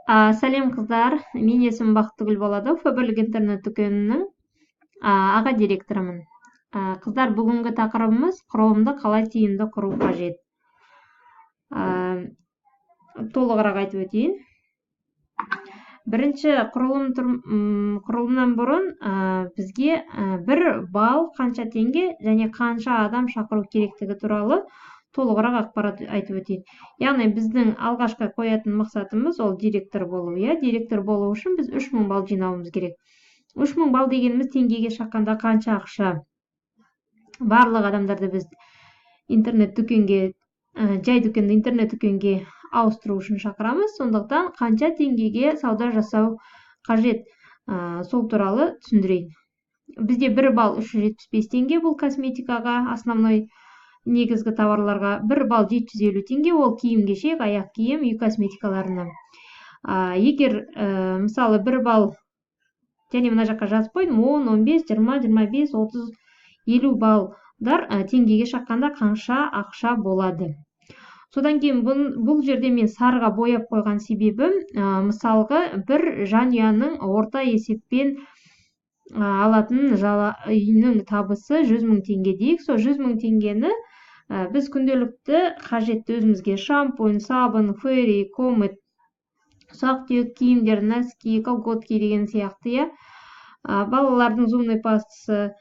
Сәлем қыздар, мен есімім Бақтыгүл болады, Фаберлік интернет дүкенінің аға директорымын. Қыздар, бүгінгі тақырыбымыз құрылымды қалай тиімді құру қажет. Толығырақ айтып өтейін. Бірінші құрылымнан бұрын бізге бір балл қанша теңге және қанша адам шақыру керектігі туралы толығырақ ақпарат айтып өтейін. Яғни біздің алғашқы қоятын мақсатымыз ол директор болу. Директор болу үшін біз 3000 балл жинауымыз керек. 3000 балл дегеніміз теңгеге шаққанда қанша ақша? Барлық адамдарды біз интернет дүкенге, жай дүкенді интернет дүкенге ауыстыру үшін шақырамыз. Сондықтан қанша теңгеге сауда жасау қажет, сол туралы түсіндірейін. Бізде 1 балл 375 теңге, бұл косметикаға, основной негізгі товарларға. 1 балл 750 теңге, ол киім-кешек, аяқ киім, үй косметикаларына. Егер мысалы 1 балл, және мына жаққа жазып қойдым, 10, 15, 20, 25, 30, 50 баллдар теңгеге шаққанда қанша ақша болады. Содан кейін бұл жерде мен сарыға бояп қойған себебім, мысалғы бір жанұяның орта есеппен алатын үйінің табысы 100 000 теңге дейік. Сол 100 000 теңгені біз күнделікті қажетті өзімізге шампунь, сабын, фейри, комет, ұсақ-түйек киімдер, носки, колготки деген сияқты, балалардың зубной пастасы,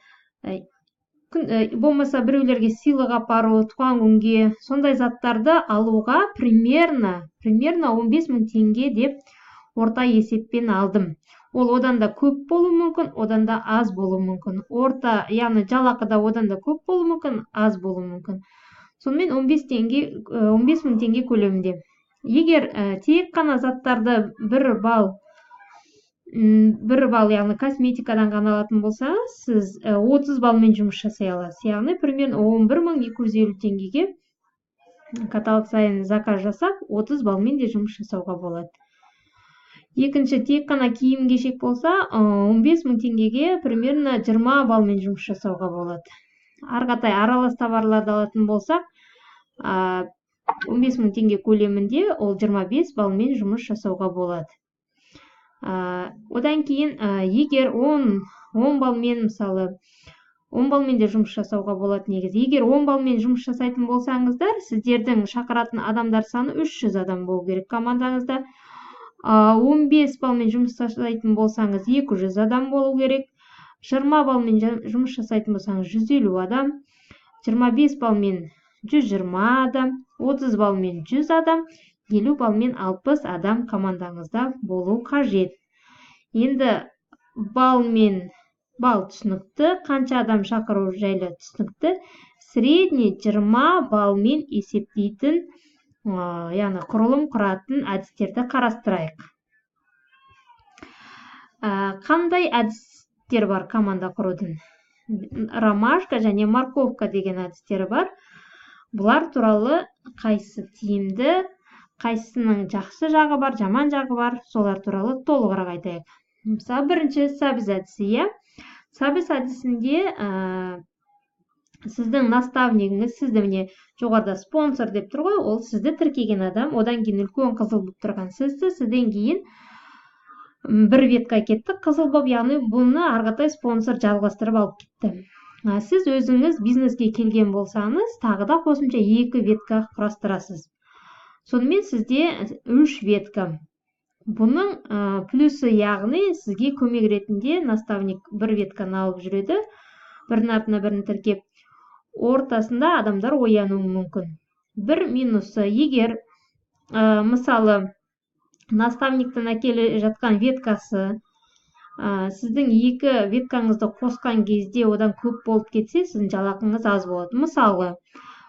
болмаса біреулерге сыйлық апару, туған күнге, сондай заттарды алуға примерно 15 000 теңге деп орта есеппен алдым. Ол одан да көп болу мүмкін, одан да аз болу мүмкін. Орта, яғни жалақыда одан да көп болу мүмкін, аз болу мүмкін. Сонымен 15 000 теңге көлемінде. Егер тек қана заттарды 1 балл, яғни косметикадан ғана алатын болсаңыз, сіз 30 баллмен жұмыс жасай аласыз. Яғни примерно 11 250 теңгеге каталог сайын заказ жасап, 30 баллмен де жұмыс жасауға болады. Екінші, тек қана киім-кешек болса, 15 000 теңгеге примерно 20 баллмен жұмыс жасауға болады. Арғатай аралас товарларды алатын болсақ, 15 000 теңге көлемінде ол 25 баллмен жұмыс жасауға болады. Одан кейін, егер 10 баллмен, мысалы, 10 баллмен де жұмыс жасауға болады негізі. Егер 10 баллмен жұмыс жасайтын болсаңыздар, сіздердің шақыратын адамдар саны 300 адам болу керек командаңызда. 15 баллмен жұмыс жасайтын болсаңыз 200 адам болу керек. 20 баллмен жұмыс жасайтын болсаңыз 150 адам. 25 баллмен 120 адам. 30 баллмен 100 адам. 50 баллмен 60 адам командаңызда болу қажет. Енді балл түсінікті, қанша адам шақыру жайлы түсінікті. Средний 20 баллмен есептейтін, яғни құрылым құратын әдістерді қарастырайық. Қандай әдістер бар команда құрудың? Ромашка және морковка деген әдістері бар. Бұлар туралы қайсы тиімді, қайсының жақсы жағы бар, жаман жағы бар, солар туралы толығырақ айтайық. Мысалы, бірінші сәбіз әдісі. Сәбіз әдісінде сіздің наставнигіңіз, сізді міне жоғарыда спонсор деп тұр ғой, ол сізді тіркеген адам, одан кейін үлкен қызыл болып тұрған сізді, сізден кейін бір ветка кетті, қызыл болып, яғни бұны арғатай спонсор жалғастырып алып кетті. Сіз өзіңіз бизнеске келген болсаңыз, тағы да қосымша 2 ветка құрастырасыз. Сонымен сізде 3 ветка. Бұның плюсы, яғни сізге көмек ретінде наставник 1 ветканы алып жүреді, бірінің артына бірін тіркеп, ортасында адамдар оянуы мүмкін. Бір минусы, егер мысалы наставниктен әкеле жатқан веткасы сіздің 2 веткаңызды қосқан кезде одан көп болып кетсе, сіздің жалақыңыз аз болады. Мысалы,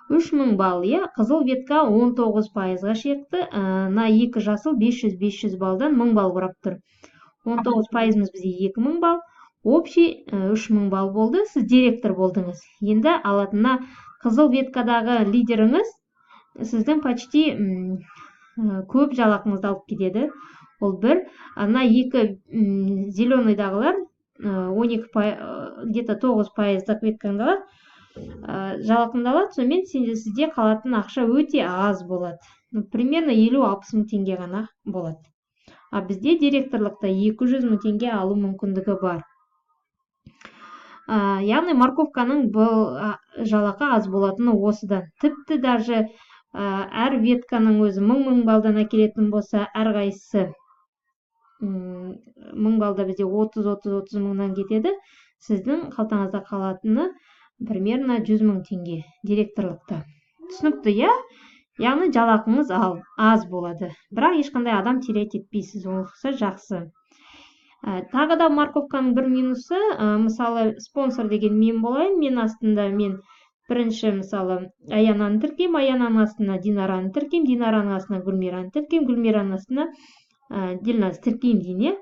3000 балл, қызыл ветка 19%-ға шекті, 2 жасыл 500 баллдан 1000 балл құрап тұр. 19%-мыз бізде 2000 балл, общий 3000 балл болды, сіз директор болдыңыз. Енді алатына қызыл веткадағы лидеріңіз сіздің почти көп жалақыңызды алып кетеді. Ол бір. Ана 2 зеленойдағылар 9%-дық веткаңды жалақыңды алады, сонымен сізде қалатын ақша өте аз болады. Примерно 50-60 мың теңге ғана болады. Бізде директорлықта 200 000 теңге алу мүмкіндігі бар. Яғни морковканың бұл жалақы аз болатыны осыдан. Тіпті даже әр ветканың өзі 1000 балдан әкелетін болса, әрқайсысы 1000 балда бізде 30 мыңнан кетеді. Сіздің қалтаңызда қалатыны примерно 100 000 теңге директорлықта. Түсінікті, иә? Яғни жалақыңыз аз болады. Бірақ ешқандай адам терять етпейсіз, олса жақсы. Тағы да морковканың бір минусы, мысалы спонсор деген мен болайын, мен астында бірінші мысалы Аянаны тіркем, Аянаның астына Динараны тіркем, Динараның астына Гүлмираны тіркем, Гүлмираның астына Дилназды тіркем дейін.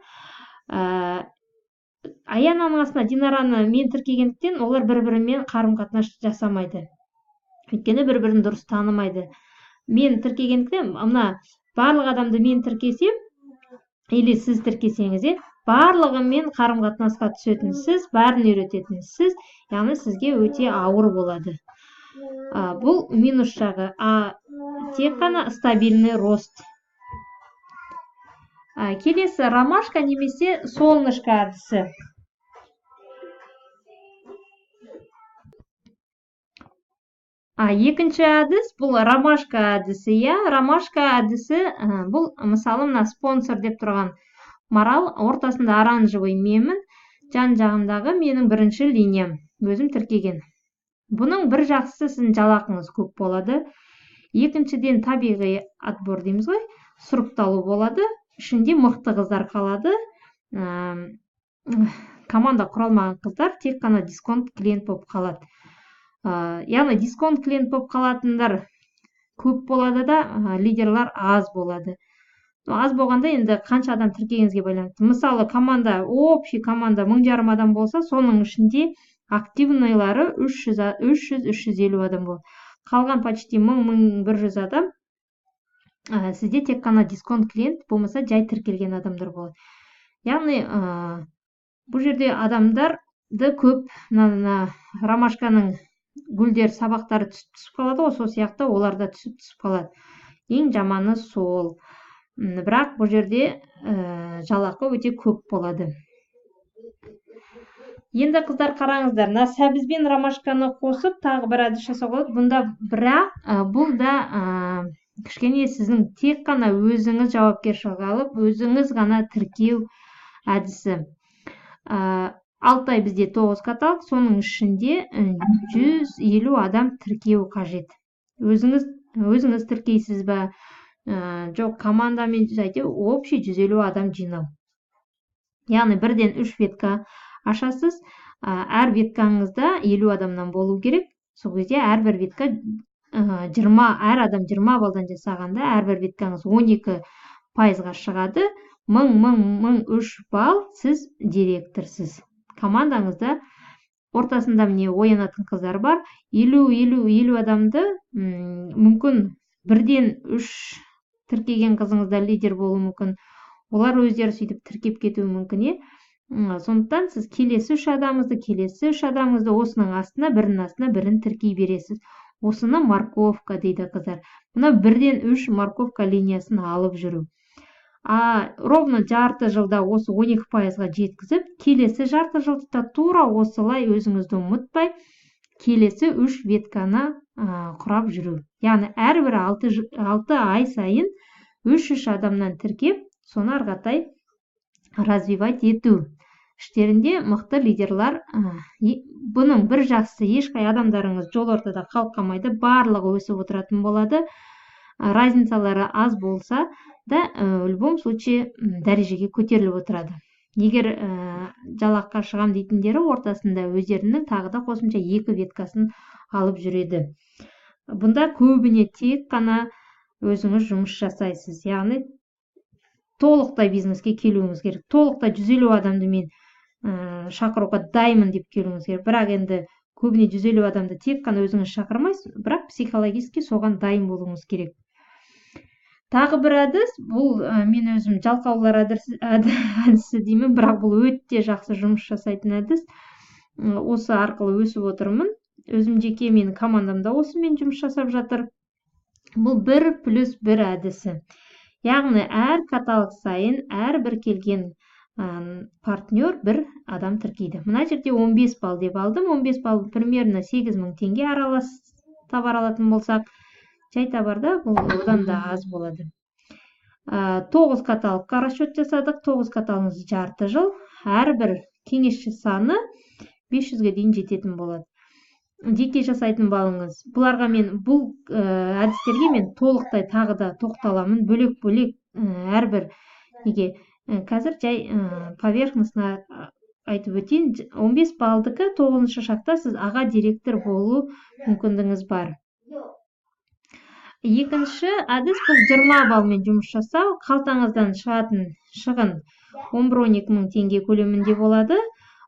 Аянаның астына Динараны мен тіркегендіктен олар бір-бірімен қарым-қатынас жасамайды. Өйткені бір-бірін дұрыс танымайды. Мен тіркегендіктен, мына барлық адамды мен тіркесем, или сіз тіркесеңіз, барлығымен қарым-қатынасқа түсетінсіз, бәрін үйрететінсіз, яғни сізге өте ауыр болады. Бұл минус жағы. Тек қана стабильный рост. Келесі ромашка немесе солнышко әдісі. Екінші әдіс бұл ромашка әдісі. Ромашка әдісі бұл мысалы мына спонсор деп тұрған марал, ортасында оранжевый менмін, жан жағымдағы менің бірінші линиям, өзім тіркеген. Бұның бір жақсысы сіздің жалақыңыз көп болады. Екіншіден табиғи отбор дейміз ғой, сұрыпталу болады. Ішінде мықты қыздар қалады. Команда құралмаған қыздар тек қана дисконт клиент болып қалады. Яғни дисконт клиент болып қалатындар көп болады да, лидерлар аз болады. Аз болғанда енді қанша адам тіркегенізге байланысты. Мысалы общий команда 1500 адам болса, соның ішінде активныйлары 300-350 адам болады. Қалған почти 1000-1100 адам сізде тек қана дисконт клиент болмаса жай тіркелген адамдар болады. Яғни бұл жерде адамдарды көп, ромашканың гүлдер сабақтары түсіп қалады, сол сияқты олар да түсіп қалады. Ең жаманы сол. Бірақ бұл жерде жалақы өте көп болады. Енді қыздар қараңыздар, сәбіз бен ромашканы қосып тағы бір әдіс жасауға болады. Бұнда бірақ бұл да кішкене сіздің тек қана өзіңіз жауапкершілік алып, өзіңіз ғана тіркеу әдісі. 6 ай бізде 9 каталог, соның ішінде 150 адам тіркеу қажет. Өзіңіз тіркейсіз ба? Жоқ, командамен общий 150 адам жинау. Яғни бірден 3 ветка ашасыз. Әр веткаңызда 50 адамнан болу керек. Сол кезде әрбір ветка 20, әр адам 20 балдан жасағанда, әрбір веткаңыз 12%-ға шығады. 1000-3 бал сіз директорсыз. Командаңызда ортасында міне оянатын қыздар бар. 50 адамды мүмкін бірден 3 тіркеген қызыңызда лидер болу мүмкін. Олар өздері сөйтіп тіркеп кетуі мүмкін. Сондықтан сіз келесі 3 адамыңызды осының астына, бірін тіркей бересіз. Осыны морковка дейді қыздар. Бұна бірден 3 морковка линиясын алып жүру. Ровно жарты жылда осы 12%-ға жеткізіп, келесі жарты жылда тура осылай өзіңізді ұмытпай, келесі 3 ветканы құрап жүру. Яғни әрбір 6 ай сайын 3 адамнан тіркеп, соны арғатай развивать ету. Іштерінде мықты лидерлар. Бұның бір жақсысы, ешқай адамдарыңыз жол ортада қалып қалмайды, барлығы өсіп отыратын болады. Разницалары аз болса да, в любом случае дәрежеге көтеріліп отырады. Егер жалаққа шығам дейтіндері ортасында өздерінің тағы да қосымша 2 веткасын алып жүреді. Бұнда көбіне тек қана өзіңіз жұмыс жасайсыз. Яғни толықтай бизнеске келуіңіз керек. Толықтай 150 адамды мен шақыруға дайынмын деп келуіңіз керек. Бірақ енді көбіне 150 адамды тек қана өзіңіз шақырмайсыз, бірақ психологически соған дайын болуыңыз керек. Тағы бір әдіс, бұл мен өзім жалқаулар әдісі деймін, бірақ бұл өте жақсы жұмыс жасайтын әдіс. Осы арқылы өсіп отырмын. Өзім жеке менің командамда осымен жұмыс жасап жатыр. Бұл 1+1 әдісі. яғни әр каталог сайын әрбір келген партнер бір адам тіркейді. Мына жерде 15 балл деп алдым. 15 балл примерно 8.000 теңге аралас табар алатын болсақ, жай табарда бұл одан да аз болады. 9 каталогқа расчет жасадық. 9 каталогымыз жарты жыл. Әрбір кеңесші саны 500-ге дейін жететін болады. Жеке жасайтын балыңыз. Бұларға мен бұл әдістерге мен толықтай тағы да тоқталамын. Бөлек-бөлек әрбір неге қазір жай поверхностно айтып өтейін. 15 балдыкі 9-шы шақта сіз аға директор болу мүмкіндігіңіз бар. Екінші әдіс бұл 20 балмен жұмыс жасау. Қалтаңыздан шығатын шығын 11-12 мың теңге көлемінде болады.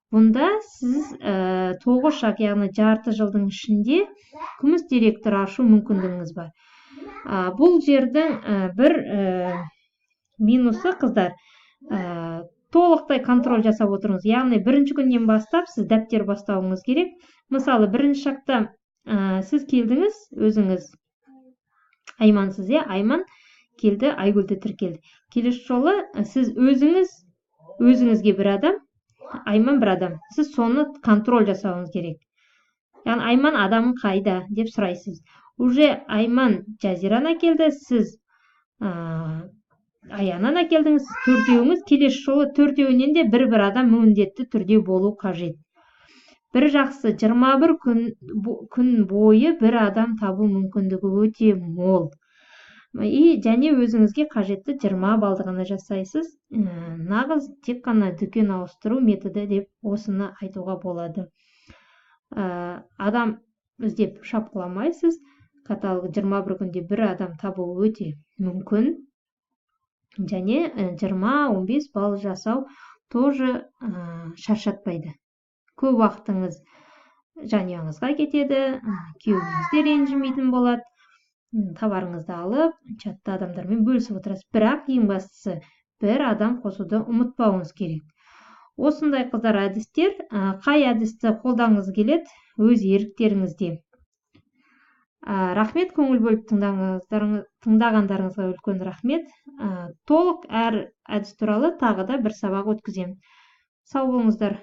Бұнда сіз 9 шақ, яғни жарты жылдың ішінде күміс директор ашу мүмкіндігіңіз бар. Бұл жердің бір минусы, қыздар, толықтай контроль жасап отырыңыз. Яғни бірінші күннен бастап сіз дәптер бастауыңыз керек. Мысалы, бірінші шақта сіз келдіңіз, өзіңіз Аймансыз, Айман келді, Айгүлді тіркелді. Келесі жолы сіз өзіңізге бір адам, Айман бір адам. Сіз соны контроль жасауыңыз керек. Яғни Айман адамын қайда деп сұрайсыз. Уже Айман Жазирана келді, сіз Аянана келдіңіз, төртеуіңіз. Келесі жолы төртеуінен де бір адам міндетті түрде болу қажет. Бір жақсы 21 күн бойы бір адам табу мүмкіндігі өте мол. Және өзіңізге қажетті 20 балды ғана жасайсыз. Нағыз тек қана дүкен ауыстыру методы деп осыны айтуға болады. Адам іздеп шапқыламайсыз. Каталог 21 күнде бір адам табу өте мүмкін. Және 20-15 бал жасау тоже шаршатпайды. Көп уақытыңыз жанұяңызға кетеді, күйеуіңіз де ренжімейтін болады. Табарыңызды алып, чатта адамдармен бөлісіп отырасыз. Бірақ ең бастысы бір адам қосуды ұмытпауыңыз керек. Осындай қыздар әдістер, қай әдісті қолданғыңыз келеді, өз еріктеріңізде. Рахмет, көңіл бөліп тыңдағандарыңызға үлкен рахмет. Толық әр әдіс туралы тағы да бір сабақ өткіземін. Сау болыңыздар.